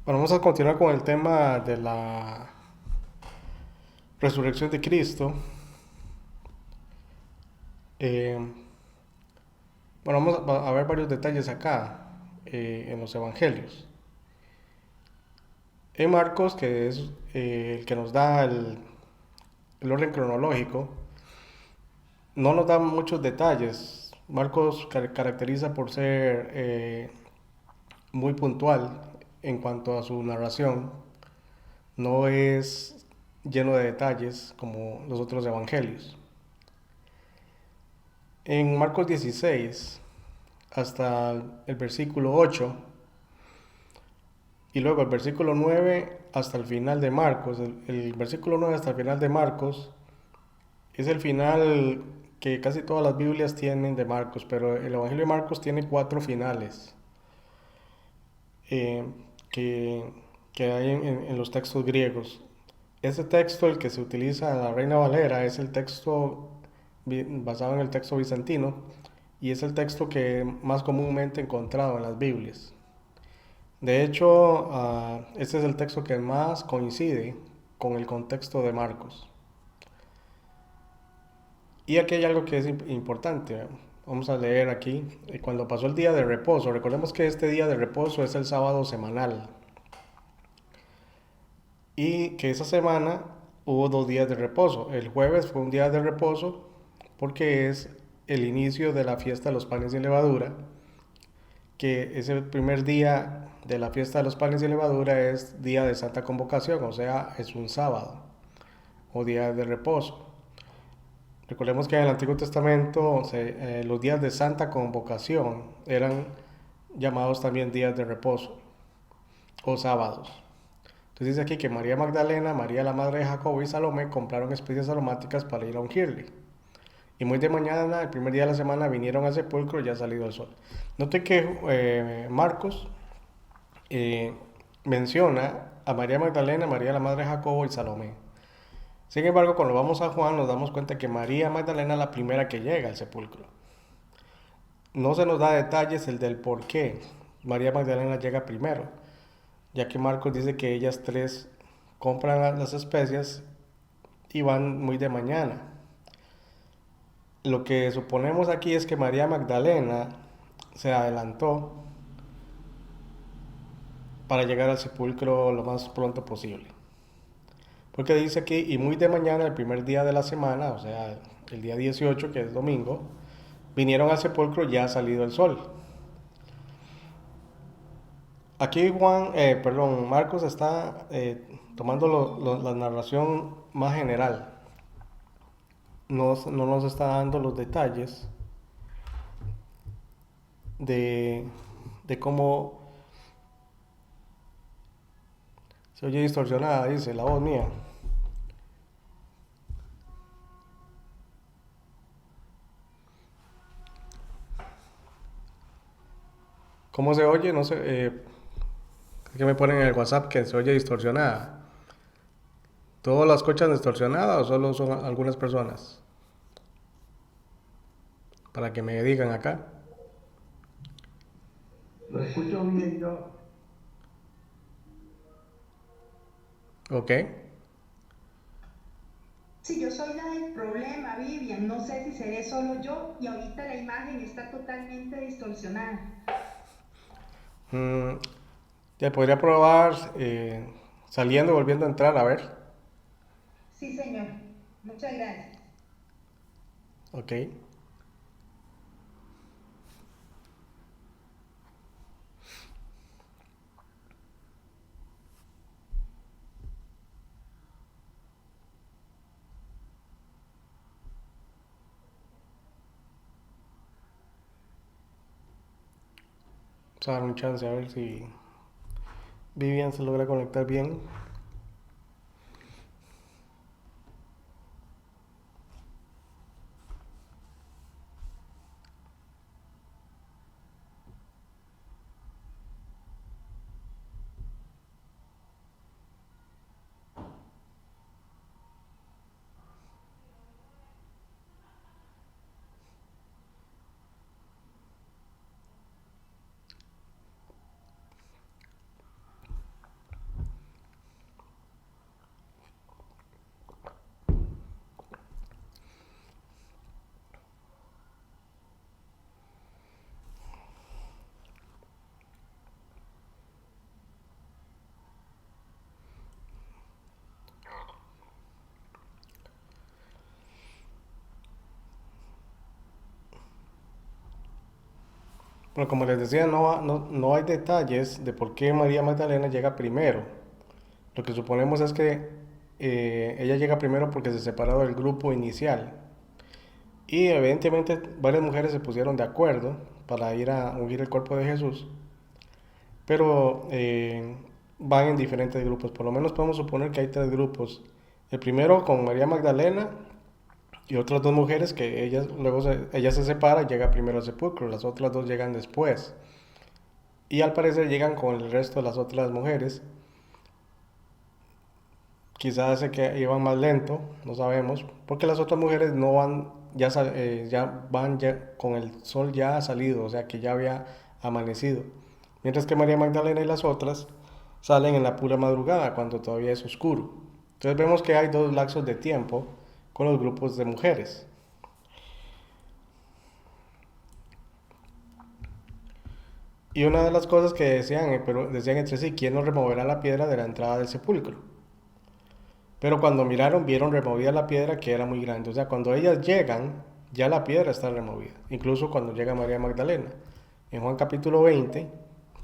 Bueno, vamos a continuar con el tema de la resurrección de Cristo. Eh, bueno, vamos a ver varios detalles acá en los evangelios. En Marcos, que es el que nos da el orden cronológico, no nos da muchos detalles. Marcos caracteriza por ser muy puntual en cuanto a su narración. No es lleno de detalles como los otros evangelios. En Marcos 16 hasta el versículo 8 y luego el versículo 9 hasta el final de Marcos. El versículo 9 hasta el final de Marcos es el final que casi todas las Biblias tienen de Marcos, pero el Evangelio de Marcos tiene cuatro finales eh, que, que hay en los textos griegos. Ese texto, el que se utiliza en la Reina Valera, es el texto basado en el texto bizantino y es el texto que más comúnmente encontrado en las Biblias. De hecho, este es el texto que más coincide con el contexto de Marcos. Y aquí hay algo que es importante. Vamos a leer aquí. Cuando pasó el día de reposo, recordemos que este día de reposo es el sábado semanal. Y que esa semana hubo 2 días de reposo. El jueves fue un día de reposo porque es el inicio de la fiesta de los panes sin levadura, que ese primer día de la fiesta de los panes y levadura es día de Santa Convocación, o sea, es un sábado o día de reposo. Recordemos que en el Antiguo Testamento los días de Santa Convocación eran llamados también días de reposo o sábados. Entonces dice aquí que María Magdalena, María la madre de Jacobo y Salomé compraron especias aromáticas para ir a ungirle. Y muy de mañana, el primer día de la semana, vinieron al sepulcro ya salido el sol. Note que Marcos eh, menciona a María Magdalena, María la madre de Jacobo y Salomé. Sin embargo, cuando vamos a Juan nos damos cuenta que María Magdalena es la primera que llega al sepulcro. No se nos da detalles el del por qué María Magdalena llega primero, ya que Marcos dice que ellas tres compran las especias y van muy de mañana. Lo que suponemos aquí es que María Magdalena se adelantó para llegar al sepulcro lo más pronto posible. Porque dice aquí, y muy de mañana, el primer día de la semana, o sea, el día 18 que es domingo, vinieron al sepulcro ya ha salido el sol. Aquí Marcos está tomando la narración más general. No nos está dando los detalles de, de cómo se oye distorsionada, dice la voz mía. ¿Cómo se oye? No sé. ¿Qué me ponen en el WhatsApp que se oye distorsionada? ¿Todas las escuchan distorsionadas o solo son algunas personas? Para que me digan acá. Lo escucho bien yo. Ok. Sí, yo soy la del problema, Vivian. No sé si seré solo yo y ahorita la imagen está totalmente distorsionada. Mm, ya podría probar saliendo y volviendo a entrar, a ver. Sí, señor. Muchas gracias. Ok. Vamos a dar un chance a ver si Vivian se logra conectar bien. Bueno, como les decía, no hay detalles de por qué María Magdalena llega primero. Lo que suponemos es que ella llega primero porque se separó del grupo inicial. Y evidentemente varias mujeres se pusieron de acuerdo para ir a ungir el cuerpo de Jesús, pero van en diferentes grupos. Por lo menos podemos suponer que hay tres grupos. El primero con María Magdalena y otras dos mujeres que ella se separa y llega primero al sepulcro, las otras dos llegan después. Y al parecer llegan con el resto de las otras mujeres. Quizás se que iban más lento, no sabemos, porque las otras mujeres no van, ya van ya con el sol ya salido, o sea que ya había amanecido. Mientras que María Magdalena y las otras salen en la pura madrugada, cuando todavía es oscuro. Entonces vemos que hay dos lapsos de tiempo con los grupos de mujeres. Y una de las cosas que decían, pero decían entre sí, ¿quién nos removerá la piedra de la entrada del sepulcro? Pero cuando miraron, vieron removida la piedra que era muy grande. O sea, cuando ellas llegan, ya la piedra está removida. Incluso cuando llega María Magdalena. En Juan capítulo 20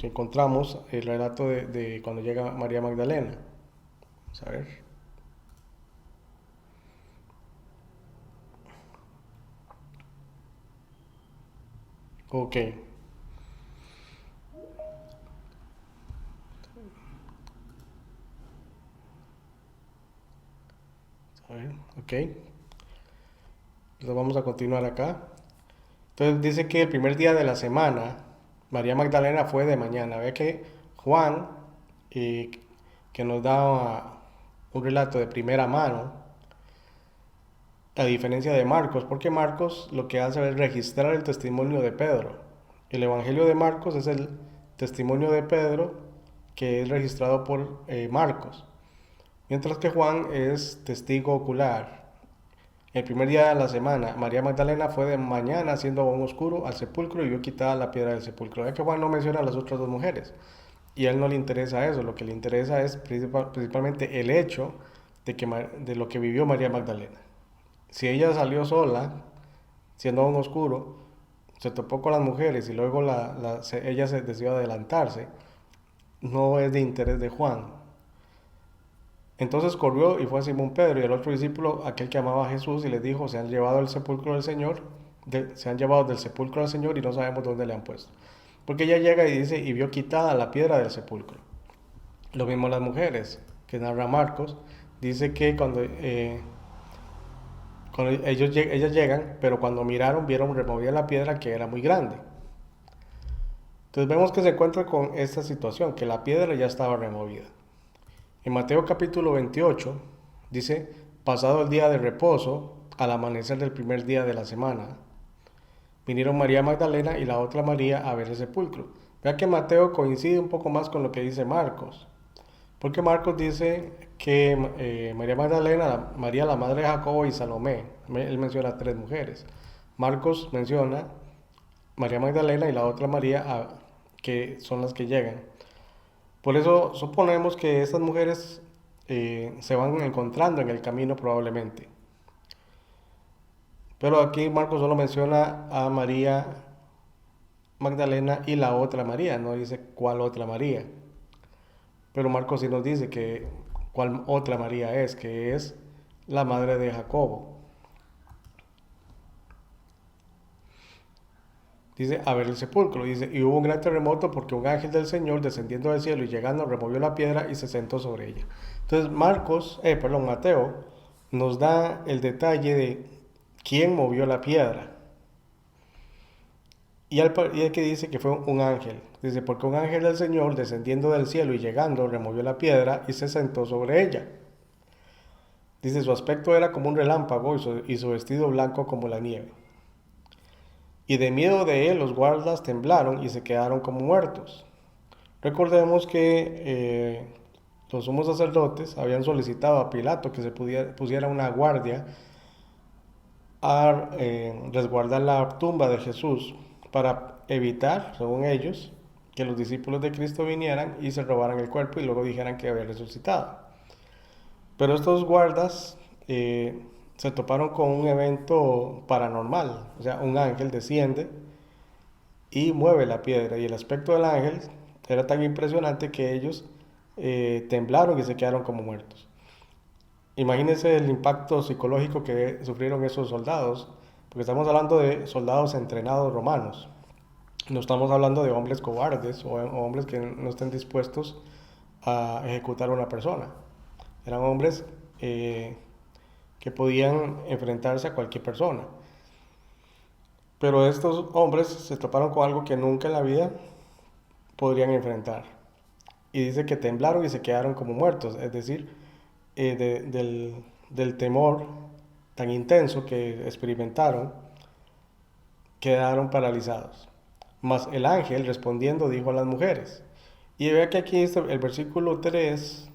encontramos el relato de cuando llega María Magdalena. Vamos a ver. Ok. A ver, ok. Entonces vamos a continuar acá. Entonces dice que el primer día de la semana, María Magdalena fue de mañana. Ve que Juan, eh, que nos da un relato de primera mano, a diferencia de Marcos, porque Marcos lo que hace es registrar el testimonio de Pedro. El Evangelio de Marcos es el testimonio de Pedro que es registrado por Marcos, mientras que Juan es testigo ocular. El primer día de la semana, María Magdalena fue de mañana, siendo aún oscuro, al sepulcro y vio quitada la piedra del sepulcro. Es que Juan no menciona a las otras dos mujeres y a él no le interesa eso, lo que le interesa es principalmente el hecho de lo que vivió María Magdalena. Si ella salió sola, siendo aún oscuro, se topó con las mujeres y luego ella se decidió adelantarse, no es de interés de Juan. Entonces corrió y fue a Simón Pedro y el otro discípulo, aquel que amaba a Jesús, y les dijo, se han llevado del sepulcro del Señor, se han llevado del sepulcro al Señor y no sabemos dónde le han puesto. Porque ella llega y dice, y vio quitada la piedra del sepulcro. Lo mismo las mujeres, que narra Marcos, dice que cuando ellas llegan, pero cuando miraron, vieron removida la piedra que era muy grande. Entonces vemos que se encuentra con esta situación, que la piedra ya estaba removida. En Mateo capítulo 28 dice, pasado el día de reposo, al amanecer del primer día de la semana, vinieron María Magdalena y la otra María a ver el sepulcro. Vea que Mateo coincide un poco más con lo que dice Marcos, porque Marcos dice que María Magdalena, María la madre de Jacobo y Salomé, él menciona tres mujeres. Marcos menciona María Magdalena y la otra María que son las que llegan. Por eso suponemos que estas mujeres se van encontrando en el camino probablemente. Pero aquí Marcos solo menciona a María Magdalena y la otra María, no dice cuál otra María. Pero Marcos sí nos dice que cuál otra María es, que es la madre de Jacobo. Dice, a ver el sepulcro, dice, y hubo un gran terremoto porque un ángel del Señor descendiendo del cielo y llegando removió la piedra y se sentó sobre ella. Entonces Mateo nos da el detalle de quién movió la piedra. Y el que dice que fue un ángel. Dice, porque un ángel del Señor descendiendo del cielo y llegando removió la piedra y se sentó sobre ella. Dice, su aspecto era como un relámpago y su vestido blanco como la nieve. Y de miedo de él los guardas temblaron y se quedaron como muertos. Recordemos que los sumos sacerdotes habían solicitado a Pilato que se pusiera una guardia a resguardar la tumba de Jesús para evitar, según ellos, que los discípulos de Cristo vinieran y se robaran el cuerpo y luego dijeran que había resucitado. Pero estos guardas se toparon con un evento paranormal, o sea, un ángel desciende y mueve la piedra. Y el aspecto del ángel era tan impresionante que ellos temblaron y se quedaron como muertos. Imagínense el impacto psicológico que sufrieron esos soldados, porque estamos hablando de soldados entrenados romanos. No estamos hablando de hombres cobardes o hombres que no estén dispuestos a ejecutar a una persona. Eran hombres que podían enfrentarse a cualquier persona. Pero estos hombres se toparon con algo que nunca en la vida podrían enfrentar. Y dice que temblaron y se quedaron como muertos, es decir, del temor tan intenso que experimentaron, quedaron paralizados. Mas el ángel respondiendo dijo a las mujeres. Y vea que aquí el versículo 3,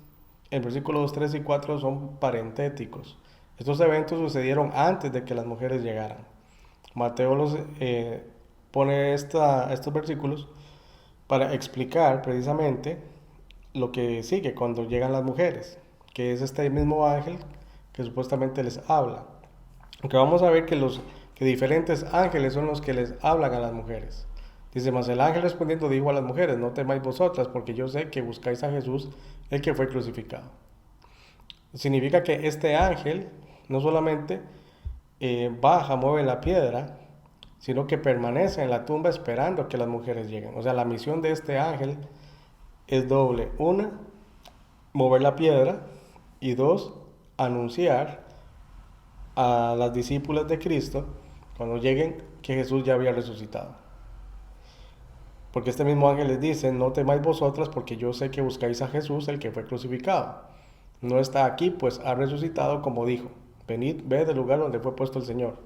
el versículo 2, 3 y 4 son parentéticos. Estos eventos sucedieron antes de que las mujeres llegaran. Mateo pone estos versículos para explicar precisamente lo que sigue cuando llegan las mujeres, que es este mismo ángel que supuestamente les habla. Aunque vamos a ver que diferentes ángeles son los que les hablan a las mujeres. Dice, mas el ángel respondiendo dijo a las mujeres, no temáis vosotras, porque yo sé que buscáis a Jesús, el que fue crucificado. Significa que este ángel no solamente baja, mueve la piedra, sino que permanece en la tumba esperando que las mujeres lleguen. O sea, la misión de este ángel es doble. Una, mover la piedra, y dos, anunciar a las discípulas de Cristo cuando lleguen que Jesús ya había resucitado. Porque este mismo ángel les dice, no temáis vosotras porque yo sé que buscáis a Jesús, el que fue crucificado. No está aquí, pues ha resucitado como dijo. Venid, ved el lugar donde fue puesto el Señor.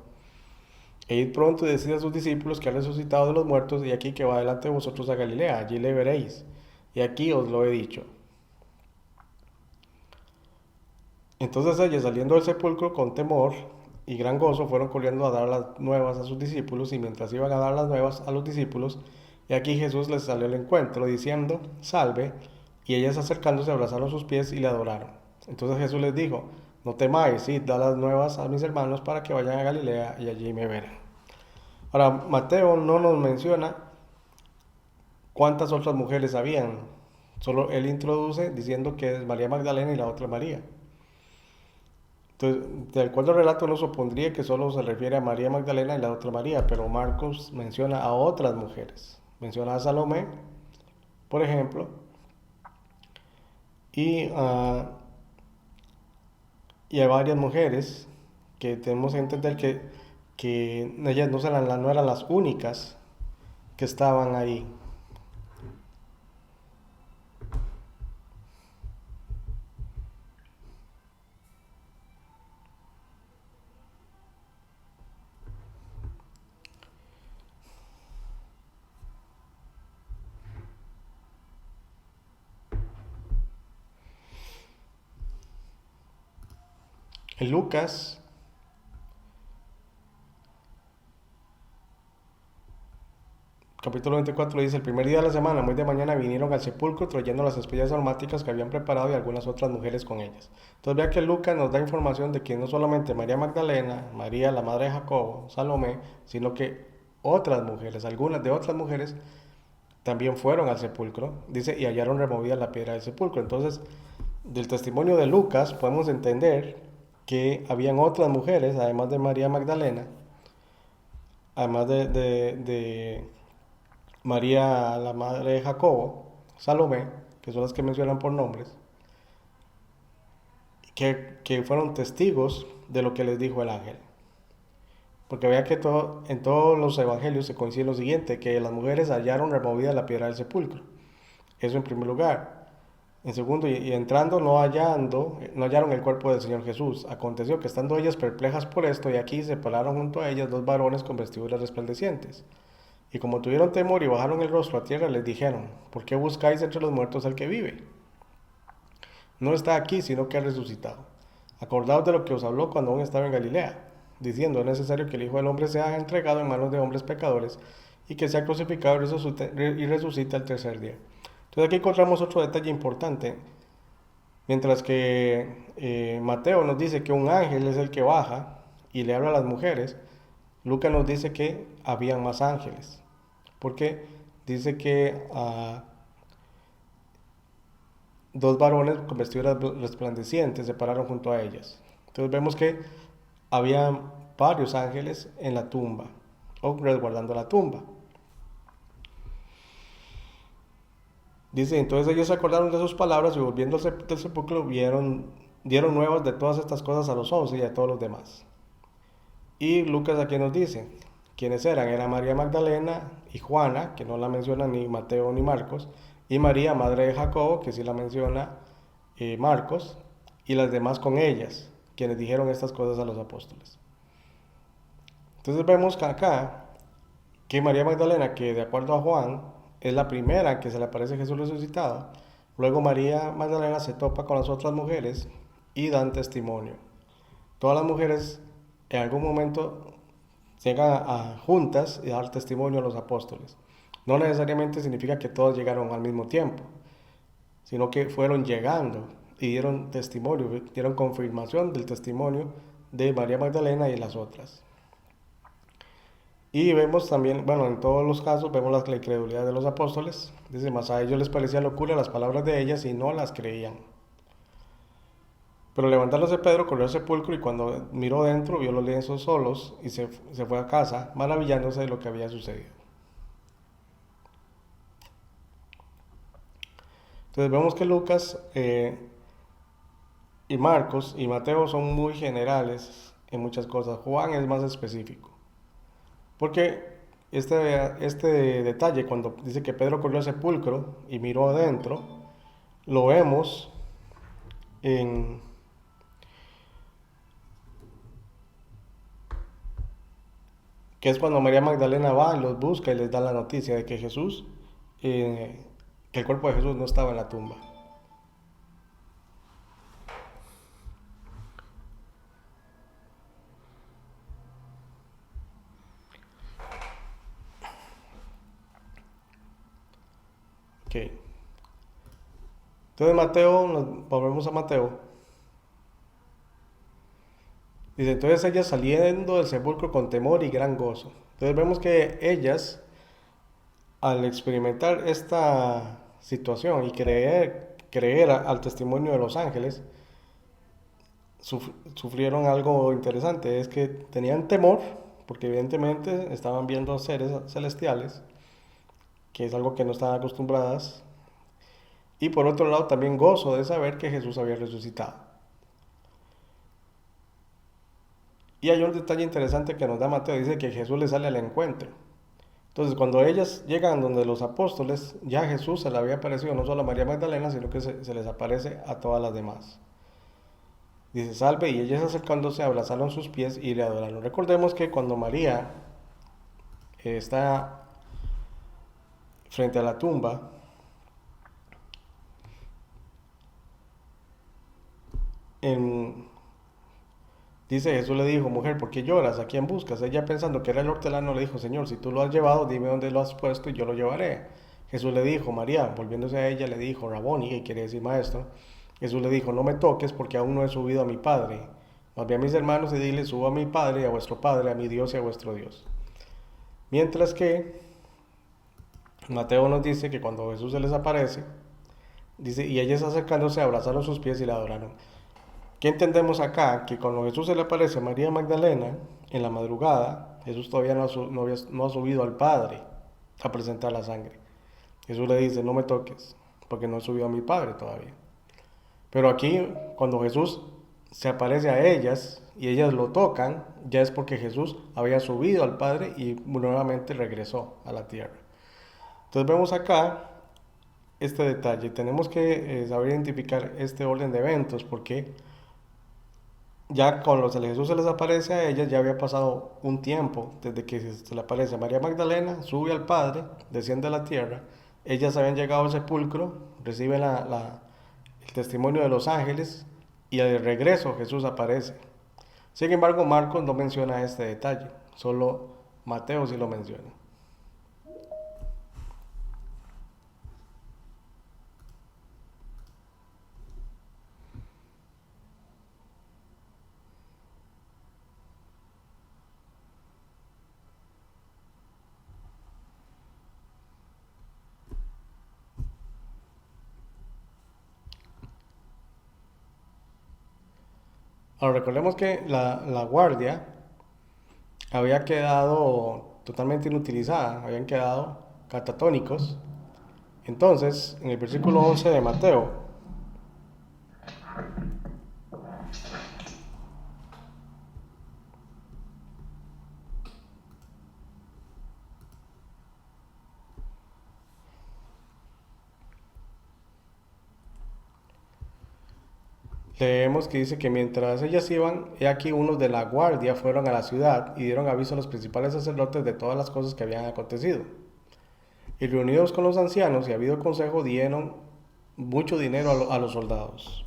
E id pronto y decid a sus discípulos que ha resucitado de los muertos y aquí que va delante de vosotros a Galilea, allí le veréis. Y aquí os lo he dicho. Entonces ellos, saliendo del sepulcro con temor y gran gozo, fueron corriendo a dar las nuevas a sus discípulos, y mientras iban a dar las nuevas a los discípulos, y aquí Jesús les salió al encuentro, diciendo, salve, y ellas acercándose abrazaron sus pies y le adoraron. Entonces Jesús les dijo, no temáis, id, da las nuevas a mis hermanos para que vayan a Galilea y allí me verán. Ahora, Mateo no nos menciona cuántas otras mujeres habían, solo él introduce diciendo que es María Magdalena y la otra María. Entonces, de acuerdo al relato, uno supondría que solo se refiere a María Magdalena y la otra María, pero Marcos menciona a otras mujeres. Menciona a Salomé, por ejemplo, y, y a varias mujeres que tenemos que entender que ellas no eran las únicas que estaban ahí. En Lucas, capítulo 24 dice, el primer día de la semana, muy de mañana, vinieron al sepulcro trayendo las especias aromáticas que habían preparado y algunas otras mujeres con ellas. Entonces vea que Lucas nos da información de que no solamente María Magdalena, María la madre de Jacobo, Salomé, sino que otras mujeres, algunas de otras mujeres, también fueron al sepulcro, dice, y hallaron removida la piedra del sepulcro. Entonces, del testimonio de Lucas podemos entender que habían otras mujeres, además de María Magdalena, además de María, la madre de Jacobo, Salomé, que son las que mencionan por nombres, que fueron testigos de lo que les dijo el ángel. Porque vea que en todos los evangelios se coincide lo siguiente, que las mujeres hallaron removida la piedra del sepulcro. Eso en primer lugar. En segundo, y entrando no hallaron el cuerpo del Señor Jesús. Aconteció que estando ellas perplejas por esto, y aquí se pararon junto a ellas dos varones con vestiduras resplandecientes. Y como tuvieron temor y bajaron el rostro a tierra, les dijeron, ¿por qué buscáis entre los muertos al que vive? No está aquí, sino que ha resucitado. Acordaos de lo que os habló cuando aún estaba en Galilea, diciendo, es necesario que el Hijo del Hombre sea entregado en manos de hombres pecadores, y que sea crucificado y resucite al tercer día. Entonces aquí encontramos otro detalle importante. Mientras que Mateo nos dice que un ángel es el que baja y le habla a las mujeres, Lucas nos dice que habían más ángeles. porque dice que dos varones con vestiduras resplandecientes se pararon junto a ellas. Entonces vemos que había varios ángeles en la tumba o resguardando la tumba. Dice, entonces ellos se acordaron de sus palabras y volviendo del sepulcro dieron nuevas de todas estas cosas a los 11 y a todos los demás. Y Lucas aquí nos dice quiénes eran. Era María Magdalena y Juana, que no la menciona ni Mateo ni Marcos, y María, madre de Jacobo, que sí la menciona Marcos, y las demás con ellas, quienes dijeron estas cosas a los apóstoles. Entonces vemos que acá que María Magdalena, que de acuerdo a Juan, es la primera que se le aparece Jesús resucitado. Luego María Magdalena se topa con las otras mujeres y dan testimonio. Todas las mujeres en algún momento llegan juntas y dar testimonio a los apóstoles. No necesariamente significa que todos llegaron al mismo tiempo, sino que fueron llegando y dieron testimonio, dieron confirmación del testimonio de María Magdalena y las otras. Y vemos también, bueno, en todos los casos vemos la incredulidad de los apóstoles. Dice, más a ellos les parecía locura las palabras de ellas y no las creían. Pero levantándose Pedro, corrió al sepulcro y cuando miró dentro, vio los lienzos solos y se fue a casa, maravillándose de lo que había sucedido. Entonces vemos que Lucas y Marcos y Mateo son muy generales en muchas cosas. Juan es más específico. Porque este detalle, cuando dice que Pedro corrió al sepulcro y miró adentro, lo vemos en que es cuando María Magdalena va y los busca y les da la noticia de que Jesús, que el cuerpo de Jesús no estaba en la tumba. Ok. Entonces volvemos a Mateo. Dice, entonces ellas saliendo del sepulcro con temor y gran gozo. Entonces vemos que ellas, al experimentar esta situación y creer al testimonio de los ángeles, sufrieron algo interesante. Es que tenían temor, porque evidentemente estaban viendo seres celestiales, que es algo que no estaban acostumbradas. Y por otro lado también gozo de saber que Jesús había resucitado. Y hay un detalle interesante que nos da Mateo, dice que Jesús le sale al encuentro. Entonces, cuando ellas llegan donde los apóstoles, ya Jesús se le había aparecido no solo a María Magdalena, sino que se les aparece a todas las demás. Dice, salve, y ellas acercándose abrazaron sus pies y le adoraron. Recordemos que cuando María está frente a la tumba, dice, Jesús le dijo, mujer, ¿por qué lloras? ¿A quién buscas? Ella pensando que era el hortelano le dijo, Señor, si tú lo has llevado, dime dónde lo has puesto y yo lo llevaré. Jesús le dijo, María, volviéndose a ella, le dijo, Raboni, que quiere decir maestro. Jesús le dijo, no me toques porque aún no he subido a mi Padre. Más bien a mis hermanos y dile, subo a mi Padre, a vuestro Padre, a mi Dios y a vuestro Dios. Mientras que Mateo nos dice que cuando Jesús se les aparece, dice, y ellas acercándose abrazaron sus pies y le adoraron. ¿Qué entendemos acá? Que cuando Jesús se le aparece a María Magdalena en la madrugada, Jesús todavía no ha subido al Padre a presentar la sangre. Jesús le dice, no me toques, porque no he subido a mi Padre todavía. Pero aquí, cuando Jesús se aparece a ellas y ellas lo tocan, ya es porque Jesús había subido al Padre y nuevamente regresó a la tierra. Entonces vemos acá este detalle. Tenemos que saber identificar este orden de eventos porque ya con los de Jesús se les aparece a ellas, ya había pasado un tiempo desde que se le aparece a María Magdalena, sube al Padre, desciende a la tierra, ellas habían llegado al sepulcro, reciben el testimonio de los ángeles y al regreso Jesús aparece. Sin embargo, Marcos no menciona este detalle, solo Mateo sí lo menciona. Ahora recordemos que la guardia había quedado totalmente inutilizada, habían quedado catatónicos. Entonces, en el versículo 11 de Mateo, leemos que dice que mientras ellas iban, he aquí unos de la guardia fueron a la ciudad y dieron aviso a los principales sacerdotes de todas las cosas que habían acontecido. Y reunidos con los ancianos y habido consejo, dieron mucho dinero a los soldados.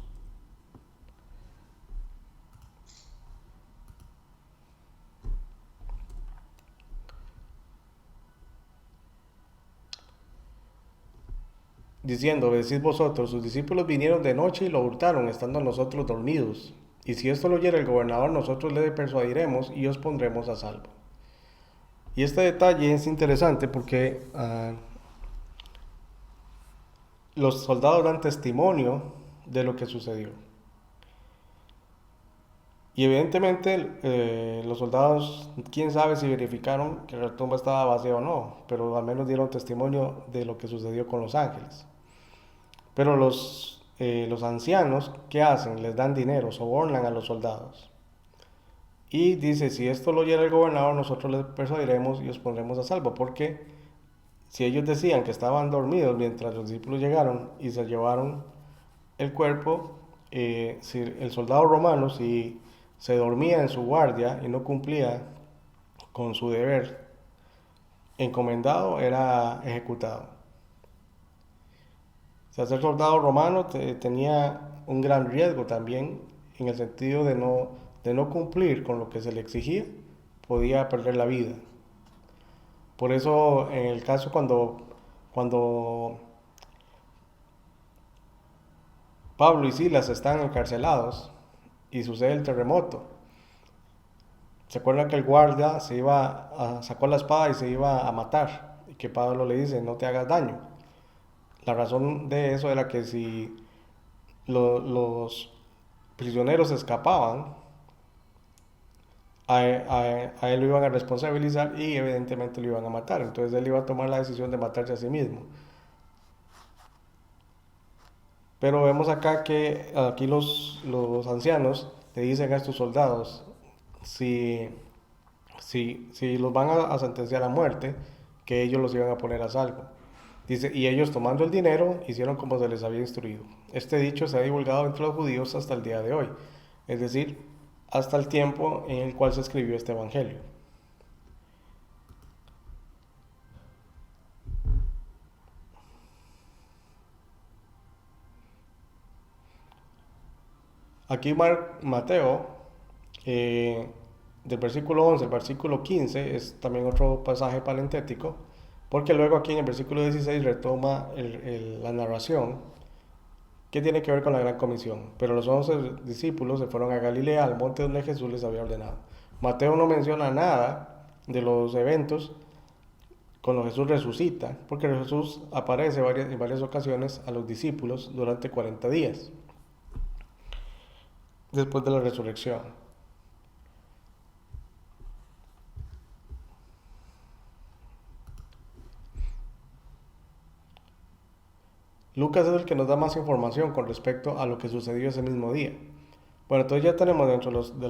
Diciendo, decid vosotros, sus discípulos vinieron de noche y lo hurtaron, estando nosotros dormidos. Y si esto lo oyera el gobernador, nosotros le persuadiremos y os pondremos a salvo. Y este detalle es interesante porque los soldados dan testimonio de lo que sucedió. Y evidentemente los soldados, quién sabe si verificaron que la tumba estaba vacía o no, pero al menos dieron testimonio de lo que sucedió con los ángeles. Pero los ancianos, ¿qué hacen? Les dan dinero, sobornan a los soldados. Y dice, si esto lo oyera el gobernador, nosotros les persuadiremos y os pondremos a salvo. Porque si ellos decían que estaban dormidos mientras los discípulos llegaron y se llevaron el cuerpo, si el soldado romano, si se dormía en su guardia y no cumplía con su deber encomendado, era ejecutado. O sea, ser soldado romano tenía un gran riesgo también en el sentido de no cumplir con lo que se le exigía, podía perder la vida. Por eso, en el caso cuando Pablo y Silas están encarcelados y sucede el terremoto, ¿se acuerdan que el guardia sacó la espada y se iba a matar? Y que Pablo le dice, no te hagas daño. La razón de eso era que si los prisioneros escapaban, a él lo iban a responsabilizar y evidentemente lo iban a matar. Entonces él iba a tomar la decisión de matarse a sí mismo. Pero vemos acá que aquí los ancianos le dicen a estos soldados, si los van a sentenciar a muerte, que ellos los iban a poner a salvo. Dice, y ellos tomando el dinero hicieron como se les había instruido. Este dicho se ha divulgado entre los judíos hasta el día de hoy, es decir, hasta el tiempo en el cual se escribió este evangelio. Aquí Mateo, del versículo 11 al versículo 15, es también otro pasaje parentético, porque luego aquí en el versículo 16 retoma la narración que tiene que ver con la gran comisión. Pero los 11 discípulos se fueron a Galilea, al monte donde Jesús les había ordenado. Mateo no menciona nada de los eventos cuando Jesús resucita, porque Jesús aparece en varias ocasiones a los discípulos durante 40 días después de la resurrección. Lucas es el que nos da más información con respecto a lo que sucedió ese mismo día. Bueno, entonces ya tenemos dentro de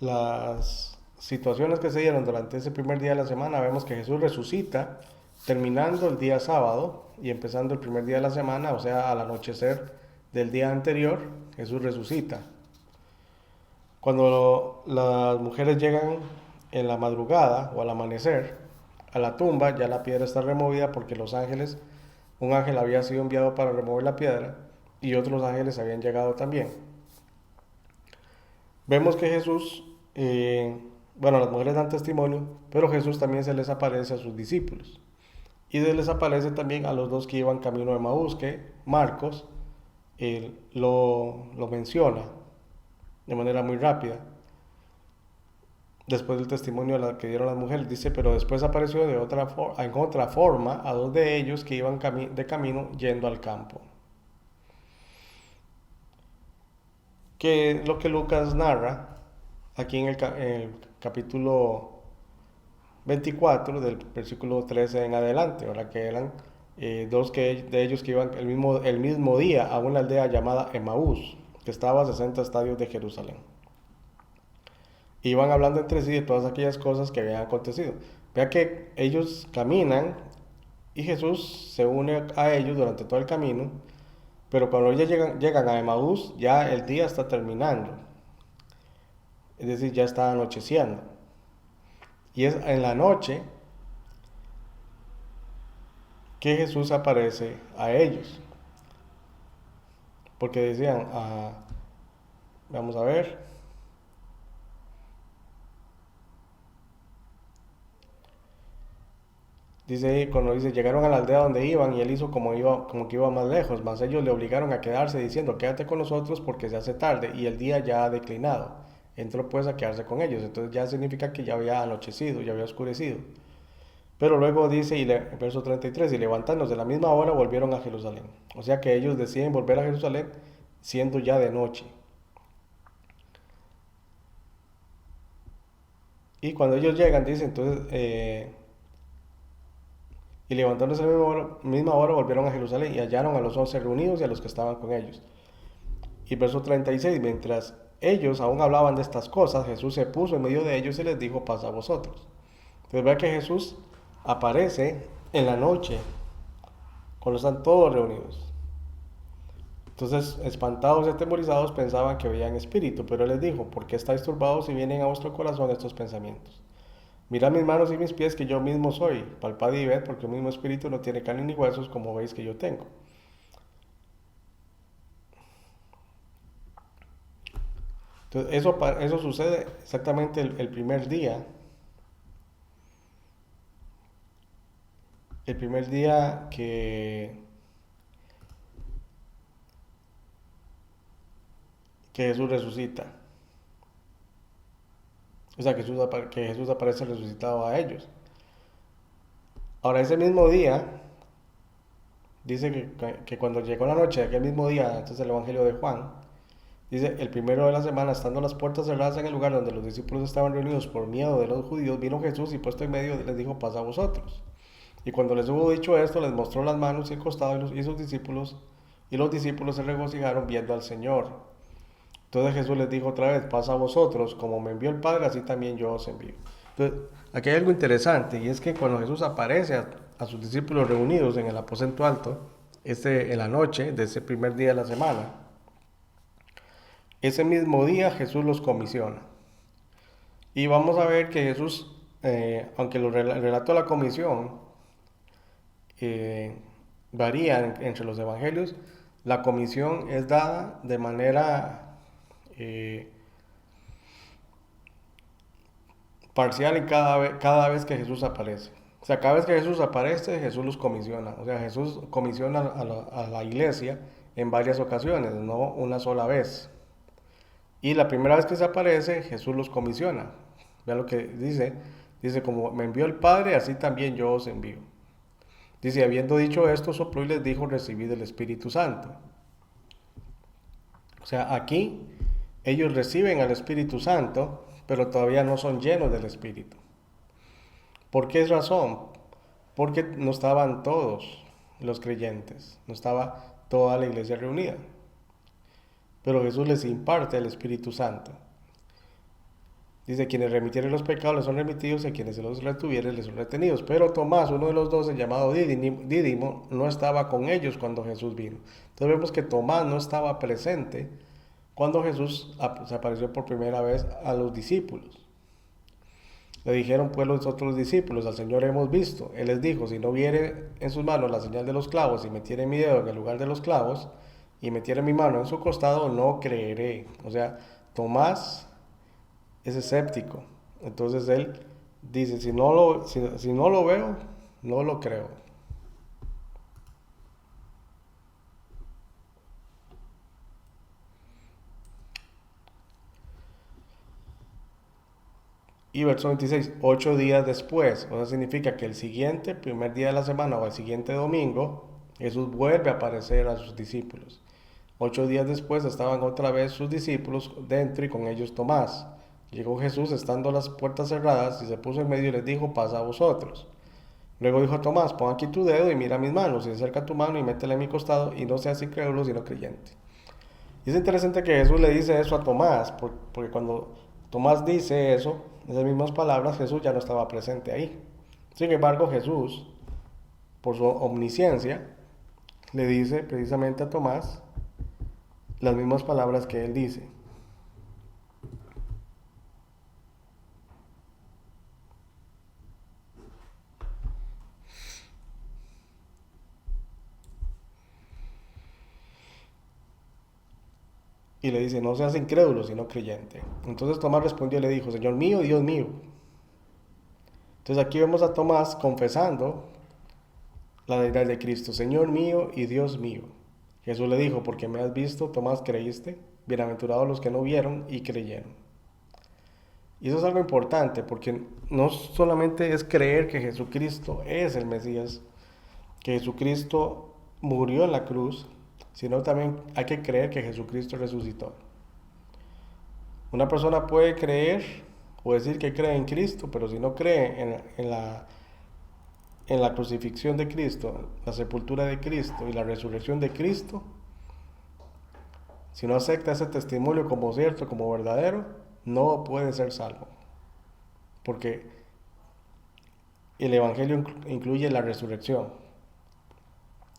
las situaciones que se dieron durante ese primer día de la semana, vemos que Jesús resucita terminando el día sábado y empezando el primer día de la semana, o sea, al anochecer del día anterior, Jesús resucita. Cuando las mujeres llegan en la madrugada o al amanecer a la tumba, ya la piedra está removida porque un ángel había sido enviado para remover la piedra y otros ángeles habían llegado también. Vemos que Jesús, las mujeres dan testimonio, pero Jesús también se les aparece a sus discípulos. Y se les aparece también a los dos que iban camino de Emaús, que Marcos lo menciona de manera muy rápida. Después del testimonio que dieron las mujeres, dice, pero después apareció en otra forma a dos de ellos que iban de camino yendo al campo. que lo que Lucas narra aquí en el capítulo 24 del versículo 13 en adelante, ahora que eran dos de ellos que iban el mismo día a una aldea llamada Emaús, que estaba a 60 estadios de Jerusalén. Iban hablando entre sí de todas aquellas cosas que habían acontecido. Vea que ellos caminan y Jesús se une a ellos durante todo el camino, pero cuando ellos llegan a Emaús, ya el día está terminando, es decir, ya está anocheciendo. Y es en la noche que Jesús aparece a ellos. Porque decían, vamos a ver, dice cuando dice, llegaron a la aldea donde iban y él hizo como que iba más lejos, mas ellos le obligaron a quedarse diciendo, quédate con nosotros porque se hace tarde y el día ya ha declinado. Entró pues a quedarse con ellos, entonces ya significa que ya había anochecido, ya había oscurecido. Pero luego dice, verso 33, y levantándose de la misma hora volvieron a Jerusalén. O sea que ellos deciden volver a Jerusalén siendo ya de noche. Y cuando ellos llegan, dice entonces, y levantándose a la misma hora volvieron a Jerusalén y hallaron a los 11 reunidos y a los que estaban con ellos. Y verso 36, mientras ellos aún hablaban de estas cosas, Jesús se puso en medio de ellos y les dijo, paz a vosotros. Entonces vea que Jesús aparece en la noche, cuando están todos reunidos. Entonces, espantados y atemorizados, pensaban que veían espíritu, pero él les dijo, ¿por qué estáis turbados y vienen a vuestro corazón estos pensamientos? Mirad mis manos y mis pies, que yo mismo soy, palpad y ved, porque el mismo espíritu no tiene carne ni huesos, como veis que yo tengo. Entonces, eso sucede exactamente el primer día. El primer día que Jesús resucita. O sea, que Jesús aparece resucitado a ellos. Ahora, ese mismo día, dice que cuando llegó la noche de aquel mismo día, este es el Evangelio de Juan, dice, el primero de la semana, estando las puertas cerradas en el lugar donde los discípulos estaban reunidos por miedo de los judíos, vino Jesús y puesto en medio les dijo, paz a vosotros. Y cuando les hubo dicho esto, les mostró las manos y el costado y sus discípulos, y los discípulos se regocijaron viendo al Señor. Entonces Jesús les dijo otra vez, paz a vosotros, como me envió el Padre, así también yo os envío. Entonces, aquí hay algo interesante, y es que cuando Jesús aparece a sus discípulos reunidos en el aposento alto, en la noche de ese primer día de la semana, ese mismo día Jesús los comisiona. Y vamos a ver que Jesús, aunque el relato de la comisión varía entre los evangelios, la comisión es dada de manera parcial en cada vez que Jesús aparece. O sea, cada vez que Jesús aparece, Jesús los comisiona. O sea, Jesús comisiona a la iglesia en varias ocasiones, no una sola vez. Y la primera vez que se aparece, Jesús los comisiona. Vean lo que dice. Dice, como me envió el Padre, así también yo os envío. Dice, habiendo dicho esto, sopló y les dijo, recibid el Espíritu Santo. O sea, aquí ellos reciben al Espíritu Santo, pero todavía no son llenos del Espíritu. ¿Por qué razón? Porque no estaban todos los creyentes, no estaba toda la iglesia reunida. Pero Jesús les imparte el Espíritu Santo. Dice, quienes remitieren los pecados les son remitidos y quienes se los retuvieren les son retenidos. Pero Tomás, uno de los 12, llamado Dídimo, no estaba con ellos cuando Jesús vino. Entonces vemos que Tomás no estaba presente cuando Jesús se apareció por primera vez a los discípulos. Le dijeron pues los otros discípulos, al Señor hemos visto. Él les dijo, si no viere en sus manos la señal de los clavos y metiere mi dedo en el lugar de los clavos y metiere mi mano en su costado, no creeré. O sea, Tomás es escéptico. Entonces él dice, si no lo veo, no lo creo. Y verso 26, 8 días después, o sea, significa que el siguiente, primer día de la semana o el siguiente domingo, Jesús vuelve a aparecer a sus discípulos. 8 días después estaban otra vez sus discípulos dentro y con ellos Tomás. Llegó Jesús estando las puertas cerradas y se puso en medio y les dijo, pasa a vosotros. Luego dijo a Tomás, pon aquí tu dedo y mira mis manos, y acerca tu mano y métela en mi costado, y no seas incrédulo sino creyente. Y es interesante que Jesús le dice eso a Tomás, porque cuando Tomás dice eso, esas mismas palabras, Jesús ya no estaba presente ahí. Sin embargo, Jesús, por su omnisciencia, le dice precisamente a Tomás las mismas palabras que él dice. Y le dice, no seas incrédulo, sino creyente. Entonces Tomás respondió y le dijo, Señor mío y Dios mío. Entonces aquí vemos a Tomás confesando la deidad de Cristo, Señor mío y Dios mío. Jesús le dijo, porque me has visto, Tomás, creíste. Bienaventurados los que no vieron y creyeron. Y eso es algo importante, porque no solamente es creer que Jesucristo es el Mesías, que Jesucristo murió en la cruz, sino también hay que creer que Jesucristo resucitó. Una persona puede creer o decir que cree en Cristo, pero si no cree en la crucifixión de Cristo, la sepultura de Cristo y la resurrección de Cristo, si no acepta ese testimonio como cierto, como verdadero, no puede ser salvo. Porque el Evangelio incluye la resurrección.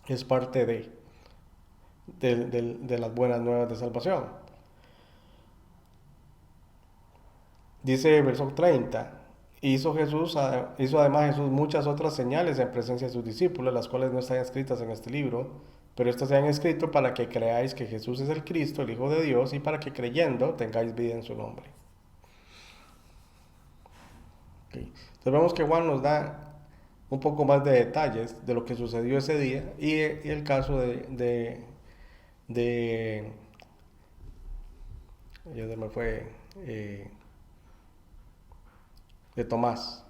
Es parte de las buenas nuevas de salvación. Dice el verso 30, hizo además Jesús muchas otras señales en presencia de sus discípulos, las cuales no están escritas en este libro, pero estas se han escrito para que creáis que Jesús es el Cristo, el Hijo de Dios, y para que creyendo tengáis vida en su nombre. Okay. Entonces vemos que Juan nos da un poco más de detalles de lo que sucedió ese día y el caso ya se me fue, de Tomás.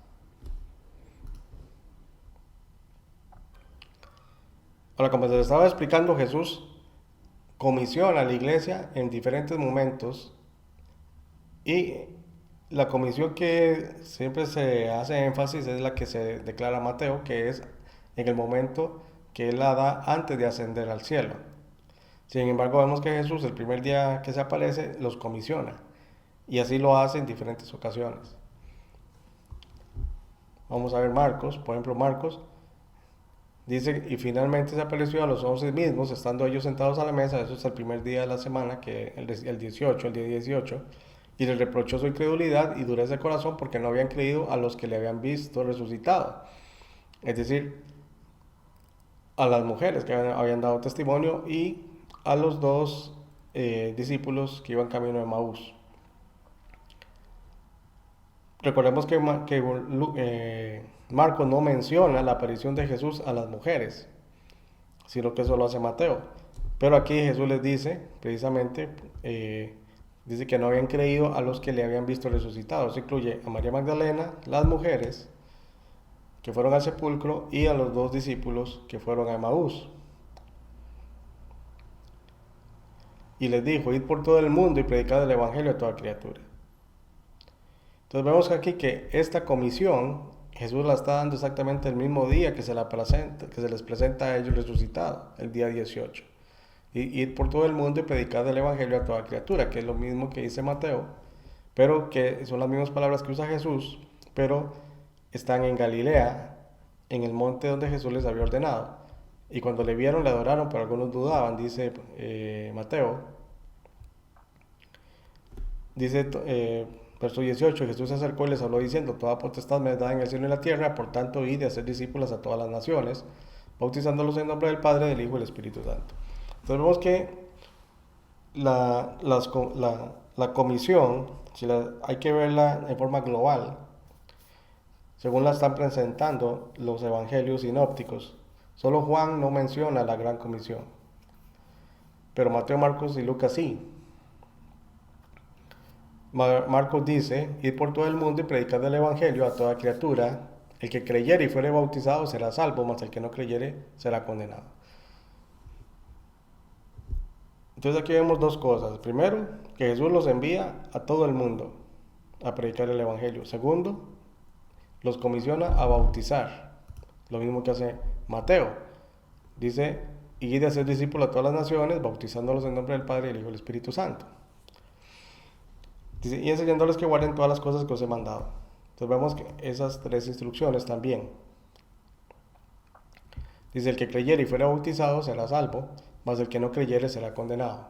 Ahora, como se estaba explicando, Jesús comisiona a la iglesia en diferentes momentos y la comisión que siempre se hace énfasis es la que se declara Mateo, que es en el momento que él la da antes de ascender al cielo. Sin embargo, vemos que Jesús el primer día que se aparece los comisiona y así lo hace en diferentes ocasiones. Vamos a ver Marcos, por ejemplo Marcos dice, y finalmente se apareció a los 11 mismos, estando ellos sentados a la mesa, eso es el primer día de la semana, que el día 18, y les reprochó su incredulidad y dureza de corazón porque no habían creído a los que le habían visto resucitado. Es decir, a las mujeres que habían dado testimonio y a los dos discípulos que iban camino de Maús. Recordemos que Marcos no menciona la aparición de Jesús a las mujeres, sino que eso lo hace Mateo. Pero aquí Jesús les dice, precisamente, dice que no habían creído a los que le habían visto resucitado. Eso incluye a María Magdalena, las mujeres que fueron al sepulcro y a los dos discípulos que fueron a Emaús. Y les dijo, id por todo el mundo y predicad el evangelio a toda criatura. Entonces vemos aquí que esta comisión Jesús la está dando exactamente el mismo día que se les presenta a ellos resucitado, el día 18. Y ir por todo el mundo y predicar el evangelio a toda criatura, que es lo mismo que dice Mateo, pero que son las mismas palabras que usa Jesús, pero están en Galilea, en el monte donde Jesús les había ordenado. Y cuando le vieron, le adoraron, pero algunos dudaban, dice Mateo. Dice verso 18, Jesús se acercó y les habló diciendo, toda potestad me es dada en el cielo y en la tierra, por tanto id y hacer discípulos a todas las naciones, bautizándolos en nombre del Padre, del Hijo y del Espíritu Santo. Entonces vemos que la comisión, hay que verla en forma global, según la están presentando los evangelios sinópticos. Solo Juan no menciona la gran comisión, pero Mateo, Marcos y Lucas sí. Marcos dice, ir por todo el mundo y predicar el evangelio a toda criatura. El que creyere y fuere bautizado será salvo, mas el que no creyere será condenado. Entonces aquí vemos dos cosas. Primero, que Jesús los envía a todo el mundo a predicar el Evangelio. Segundo, los comisiona a bautizar. Lo mismo que hace Mateo. Dice, y de hacer discípulos a todas las naciones, bautizándolos en nombre del Padre, del Hijo y del Espíritu Santo. Dice, y enseñándoles que guarden todas las cosas que os he mandado. Entonces vemos que esas tres instrucciones también. Dice, el que creyere y fuera bautizado será salvo, mas el que no creyere será condenado.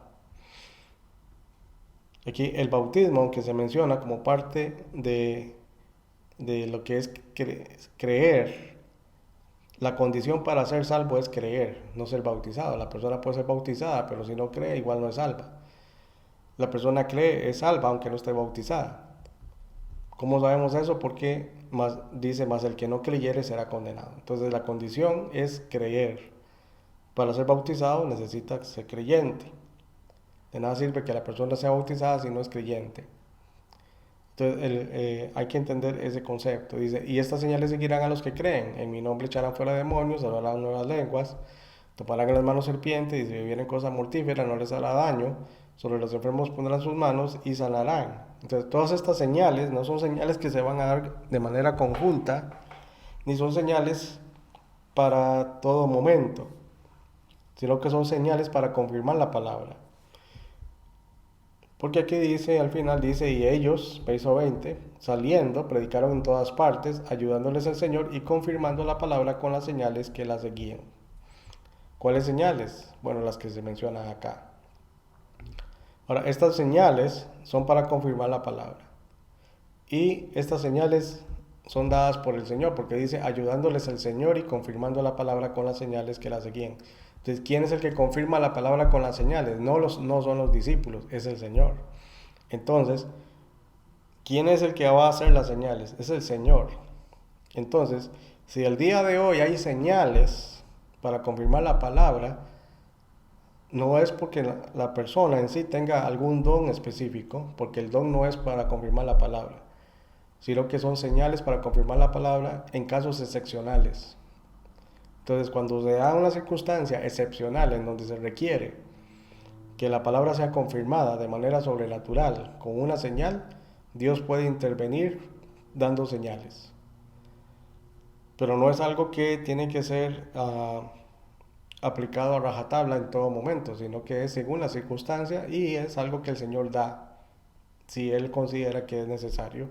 Aquí el bautismo, aunque se menciona como parte de lo que es creer, la condición para ser salvo es creer, no ser bautizado. La persona puede ser bautizada, pero si no cree, igual no es salva. La persona cree, es salva, aunque no esté bautizada. ¿Cómo sabemos eso? Porque dice, más el que no creyere será condenado. Entonces la condición es creer. Para ser bautizado necesita ser creyente. De nada sirve que la persona sea bautizada si no es creyente. Entonces hay que entender ese concepto. Dice, y estas señales seguirán a los que creen. En mi nombre echarán fuera demonios, hablarán nuevas lenguas, tomarán en las manos serpientes, y si bebieren cosas mortíferas no les hará daño. Sobre los enfermos pondrán sus manos y sanarán. Entonces todas estas señales no son señales que se van a dar de manera conjunta, ni son señales para todo momento, sino que son señales para confirmar la palabra. Porque aquí dice, al final dice, y ellos, verso 20, saliendo, predicaron en todas partes, ayudándoles al Señor y confirmando la palabra con las señales que la seguían. ¿Cuáles señales? Bueno, las que se mencionan acá. Ahora, estas señales son para confirmar la palabra. Y estas señales son dadas por el Señor, porque dice, ayudándoles al Señor y confirmando la palabra con las señales que la seguían. Entonces, ¿quién es el que confirma la palabra con las señales? No son los discípulos, es el Señor. Entonces, ¿quién es el que va a hacer las señales? Es el Señor. Entonces, si el día de hoy hay señales para confirmar la palabra, no es porque la persona en sí tenga algún don específico, porque el don no es para confirmar la palabra, sino que son señales para confirmar la palabra en casos excepcionales. Entonces, cuando se da una circunstancia excepcional en donde se requiere que la palabra sea confirmada de manera sobrenatural con una señal, Dios puede intervenir dando señales. Pero no es algo que tiene que ser aplicado a rajatabla en todo momento, sino que es según la circunstancia y es algo que el Señor da si Él considera que es necesario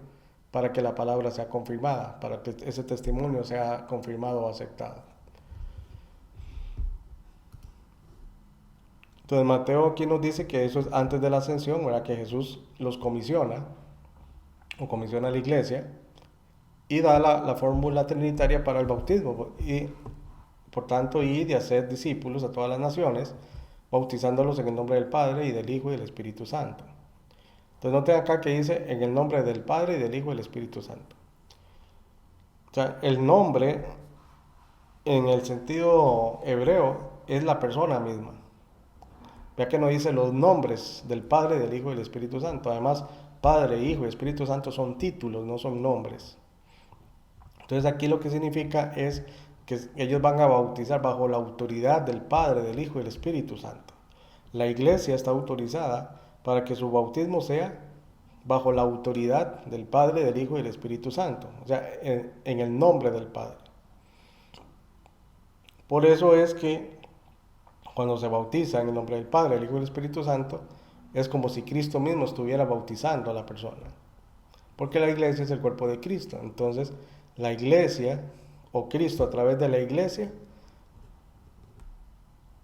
para que la palabra sea confirmada, para que ese testimonio sea confirmado o aceptado. Entonces Mateo aquí nos dice que eso es antes de la ascensión, ¿verdad? Que Jesús los comisiona o comisiona a la iglesia y da la fórmula trinitaria para el bautismo. Y por tanto, ir y hacer discípulos a todas las naciones, bautizándolos en el nombre del Padre y del Hijo y del Espíritu Santo. Entonces noten acá que dice en el nombre del Padre y del Hijo y del Espíritu Santo. O sea, el nombre en el sentido hebreo es la persona misma. Ya que no dice los nombres del Padre, del Hijo y del Espíritu Santo. Además, Padre, Hijo y Espíritu Santo son títulos, no son nombres. Entonces aquí lo que significa es que ellos van a bautizar bajo la autoridad del Padre, del Hijo y del Espíritu Santo. La iglesia está autorizada para que su bautismo sea bajo la autoridad del Padre, del Hijo y del Espíritu Santo. O sea, en el nombre del Padre. Por eso es que cuando se bautiza en el nombre del Padre, del Hijo y del Espíritu Santo, es como si Cristo mismo estuviera bautizando a la persona. Porque la iglesia es el cuerpo de Cristo. Entonces, la iglesia, o Cristo a través de la iglesia,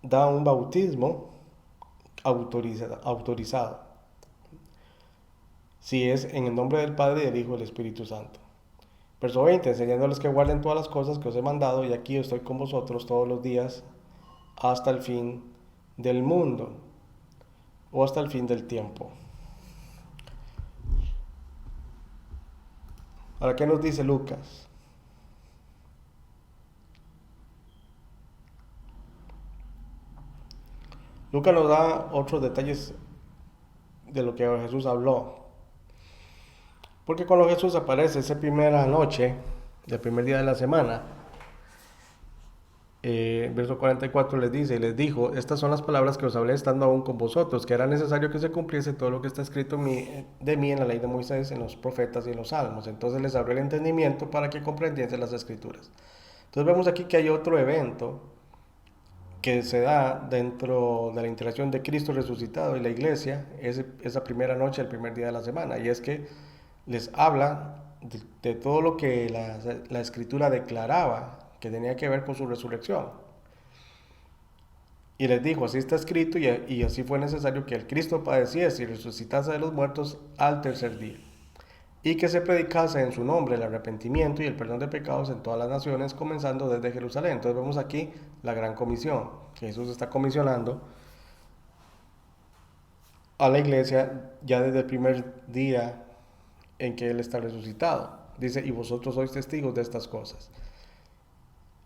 da un bautismo autorizado. Si es en el nombre del Padre, del Hijo y del Espíritu Santo. Verso 20, enseñándoles que guarden todas las cosas que os he mandado, y aquí estoy con vosotros todos los días, hasta el fin del mundo, o hasta el fin del tiempo. Ahora, ¿qué nos dice Lucas? Lucas nos da otros detalles de lo que Jesús habló. Porque cuando Jesús aparece esa primera noche, del primer día de la semana, verso 44 les dice, y les dijo, estas son las palabras que os hablé estando aún con vosotros, que era necesario que se cumpliese todo lo que está escrito de mí en la ley de Moisés, en los profetas y en los salmos. Entonces les abrió el entendimiento para que comprendiesen las escrituras. Entonces vemos aquí que hay otro evento que se da dentro de la interacción de Cristo resucitado y la iglesia, esa primera noche, el primer día de la semana, y es que les habla de todo lo que la escritura declaraba que tenía que ver con su resurrección. Y les dijo, así está escrito y así fue necesario que el Cristo padeciese y resucitase de los muertos al tercer día. Y que se predicase en su nombre el arrepentimiento y el perdón de pecados en todas las naciones, comenzando desde Jerusalén. Entonces vemos aquí la gran comisión, que Jesús está comisionando a la iglesia ya desde el primer día en que Él está resucitado. Dice, y vosotros sois testigos de estas cosas.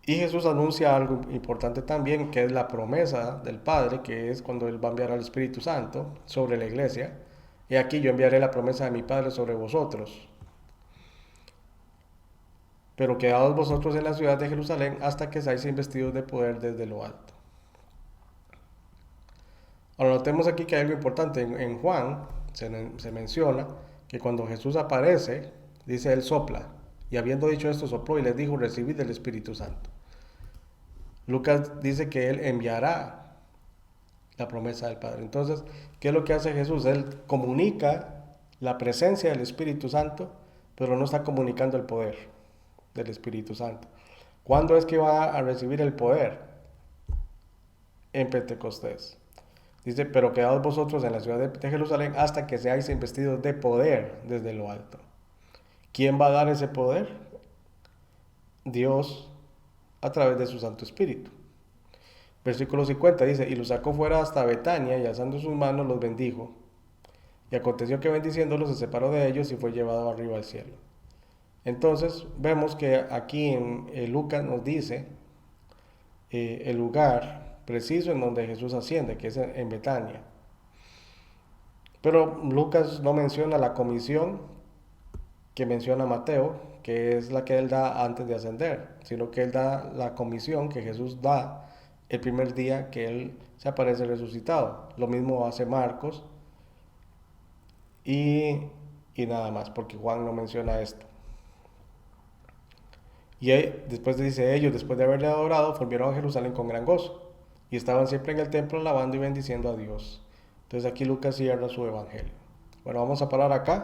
Y Jesús anuncia algo importante también, que es la promesa del Padre, que es cuando Él va a enviar al Espíritu Santo sobre la iglesia. Y aquí yo enviaré la promesa de mi Padre sobre vosotros. Pero quedaos vosotros en la ciudad de Jerusalén hasta que seáis investidos de poder desde lo alto. Ahora notemos aquí que hay algo importante. En Juan se menciona que cuando Jesús aparece, dice Él sopla. Y habiendo dicho esto, sopló y les dijo, recibid el Espíritu Santo. Lucas dice que Él enviará la promesa del Padre. Entonces, ¿qué es lo que hace Jesús? Él comunica la presencia del Espíritu Santo, pero no está comunicando el poder del Espíritu Santo. ¿Cuándo es que va a recibir el poder? En Pentecostés. Dice, pero quedaos vosotros en la ciudad de Jerusalén hasta que seáis investidos de poder desde lo alto. ¿Quién va a dar ese poder? Dios, a través de su Santo Espíritu. Versículo 50 dice, y los sacó fuera hasta Betania, y alzando sus manos los bendijo. Y aconteció que bendiciéndolos se separó de ellos y fue llevado arriba al cielo. Entonces vemos que aquí en Lucas nos dice el lugar preciso en donde Jesús asciende, que es en Betania. Pero Lucas no menciona la comisión que menciona Mateo, que es la que él da antes de ascender, sino que él da la comisión que Jesús da el primer día que él se aparece resucitado. Lo mismo hace Marcos y nada más, porque Juan no menciona esto. Y después dice, ellos, después de haberle adorado, volvieron a Jerusalén con gran gozo, y estaban siempre en el templo alabando y bendiciendo a Dios. Entonces aquí Lucas cierra su evangelio. Bueno, vamos a parar acá.